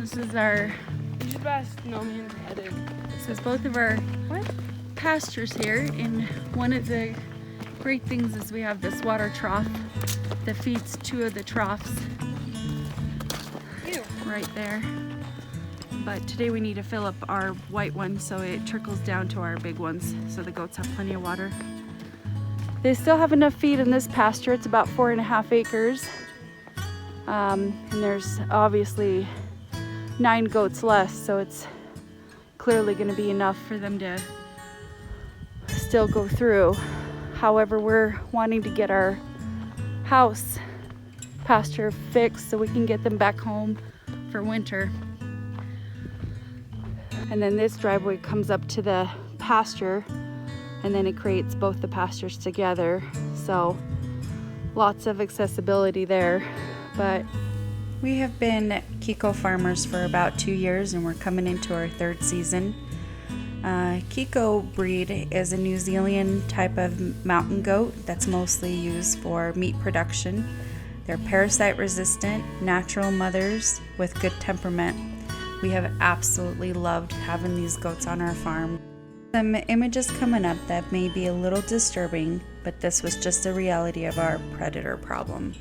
This is our. This is both of our pastures here. And one of the great things is we have this water trough that feeds two of the troughs right there. But today we need to fill up our white one so it trickles down to our big ones so the goats have plenty of water. They still have enough feed in this pasture. It's about 4.5 acres. And there's obviously 9 goats less, so it's clearly going to be enough for them to still go through. However, we're wanting to get our house pasture fixed so we can get them back home for winter. And then this driveway comes up to the pasture, and then it creates both the pastures together. So lots of accessibility there. But we have been Kiko farmers for about 2 years, and we're coming into our 3rd season. Kiko breed is a New Zealand type of mountain goat that's mostly used for meat production. They're parasite resistant, natural mothers with good temperament. We have absolutely loved having these goats on our farm. Some images coming up that may be a little disturbing, but this was just a reality of our predator problem.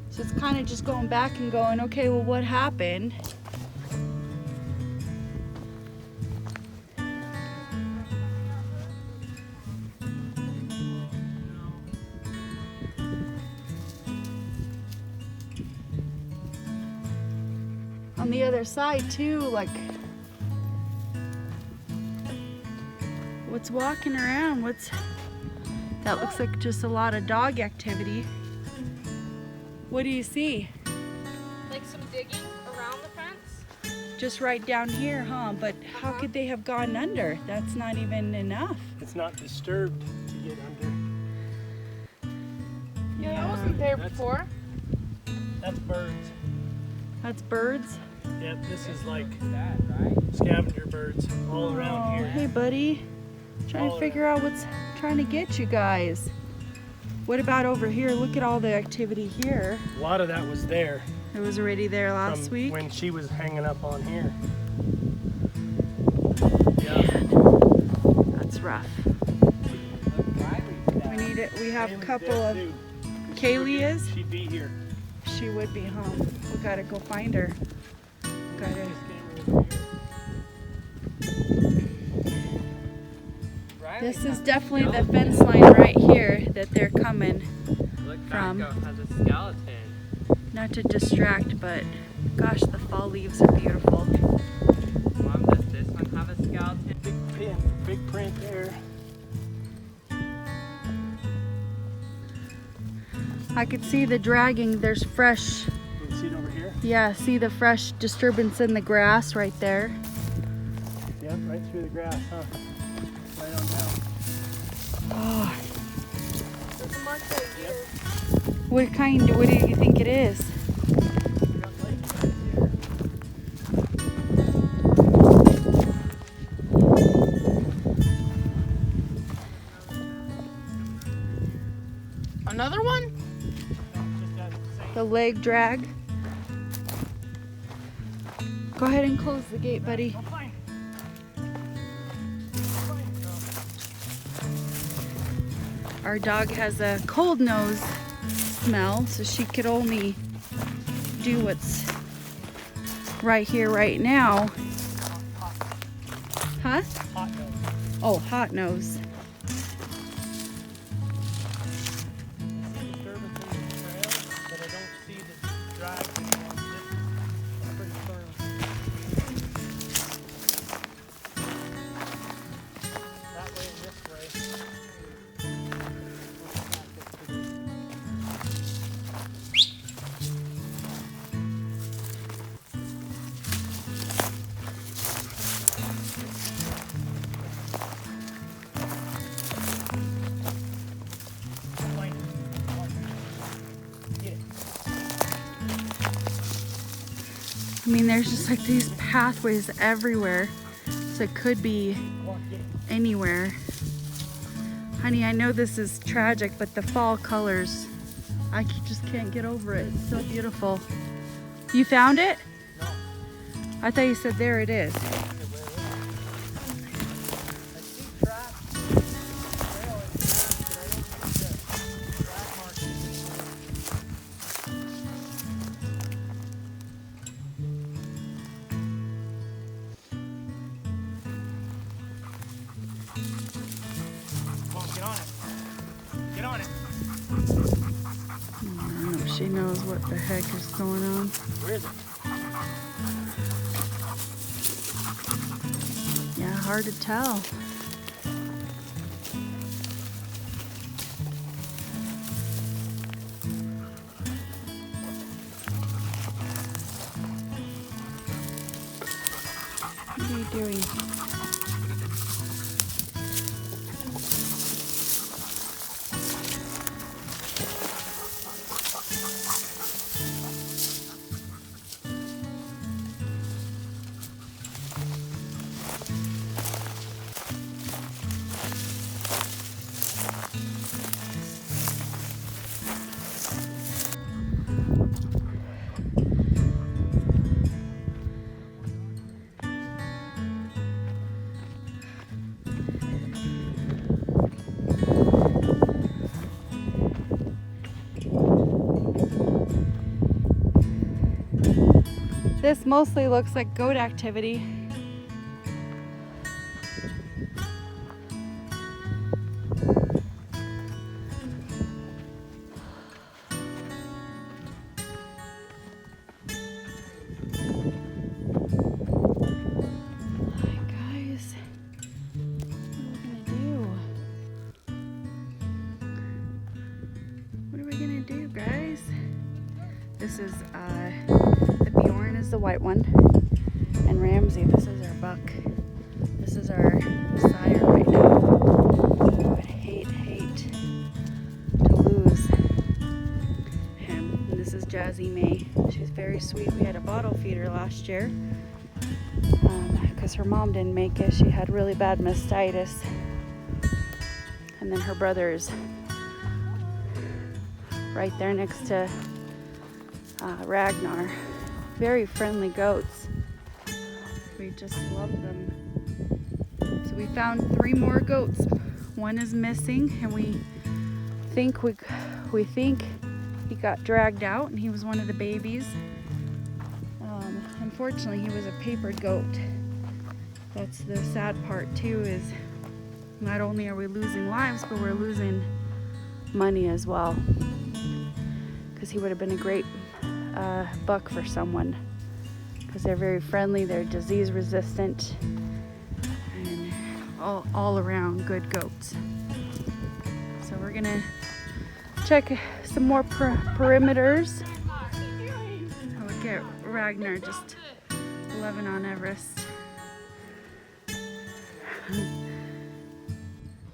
So it's kind of just going back and going, okay, well, what happened? On the other side too, like, what's walking around? That looks like just a lot of dog activity. What do you see? Like some digging around the fence? Just right down here, huh? But how could they have gone under? That's not even enough. It's not disturbed to get under. Yeah, that wasn't there before. That's birds. That's birds? Yep, this is like scavenger birds all around here. Hey, buddy. Trying to figure out what's trying to get you guys. What about over here? Look at all the activity here. A lot of that was there. It was already there last week. When she was hanging up on here. Yeah. That's rough. We need it. We have a couple of. Kaylee is? She'd be here. She would be home. We gotta go find her. Gotta. This is definitely the fence line right here that they're coming from. Has a skeleton. Not to distract, but gosh, the fall leaves are beautiful. Mom, does this one have a skeleton? Big print there. I could see the dragging. There's fresh. You can see it over here? Yeah, see the fresh disturbance in the grass right there. Yep, right through the grass, huh? Right on down. Oh, There's a mark right here. what do you think it is? We got lakes right here. Another one? The leg drag. Go ahead and close the gate, buddy. Our dog has a cold nose smell, so she could only do what's right here, right now. Huh? Hot nose. Oh, hot nose. But I don't see the drag anymore. It's pretty firm. That way and this way. I mean, there's just like these pathways everywhere, so it could be anywhere. Honey, I know this is tragic, but the fall colors, I just can't get over it. It's so beautiful. You found it? No. I thought you said there it is. I see tracks. Trail and tracks, but I don't see the track markings. Come on, get on it. Get on it. I don't know if she knows what the heck is going on. Where is it? Yeah, hard to tell. What are you doing? This mostly looks like goat activity. Hi guys, what are we gonna do, guys? This is the Bjorn is the white one, and Ramsey, this is our buck. This is our sire right now. I would hate to lose him. And this is Jazzy May. She's very sweet. We had a bottle feeder last year because her mom didn't make it. She had really bad mastitis. And then her brother is right there next to Ragnar. Very friendly goats. We just love them. So we found 3 more goats. One is missing, and we think he got dragged out, and he was one of the babies. Unfortunately, he was a papered goat. That's the sad part too, is not only are we losing lives, but we're losing money as well, because he would have been a great buck for someone, because they're very friendly, they're disease resistant, and all around good goats. So we're gonna check some more perimeters. Oh, look at Ragnar just loving on Everest.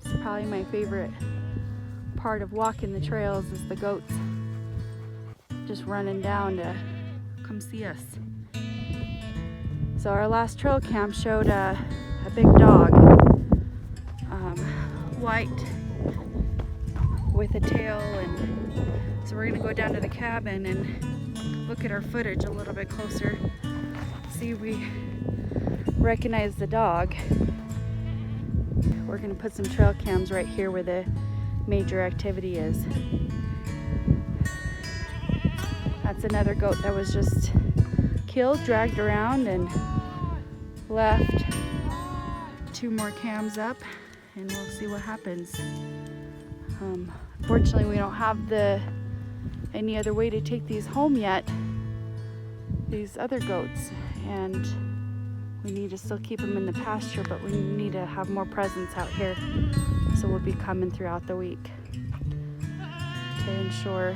It's probably my favorite part of walking the trails is the goats just running down to come see us. So our last trail cam showed a big dog, white with a tail, and so we're gonna go down to the cabin and look at our footage a little bit closer, see if we recognize the dog. We're gonna put some trail cams right here where the major activity is. That's another goat that was just killed, dragged around, and left. 2 more cams up, and we'll see what happens. Unfortunately, we don't have any other way to take these home yet, these other goats, and we need to still keep them in the pasture, but we need to have more presence out here. So we'll be coming throughout the week to ensure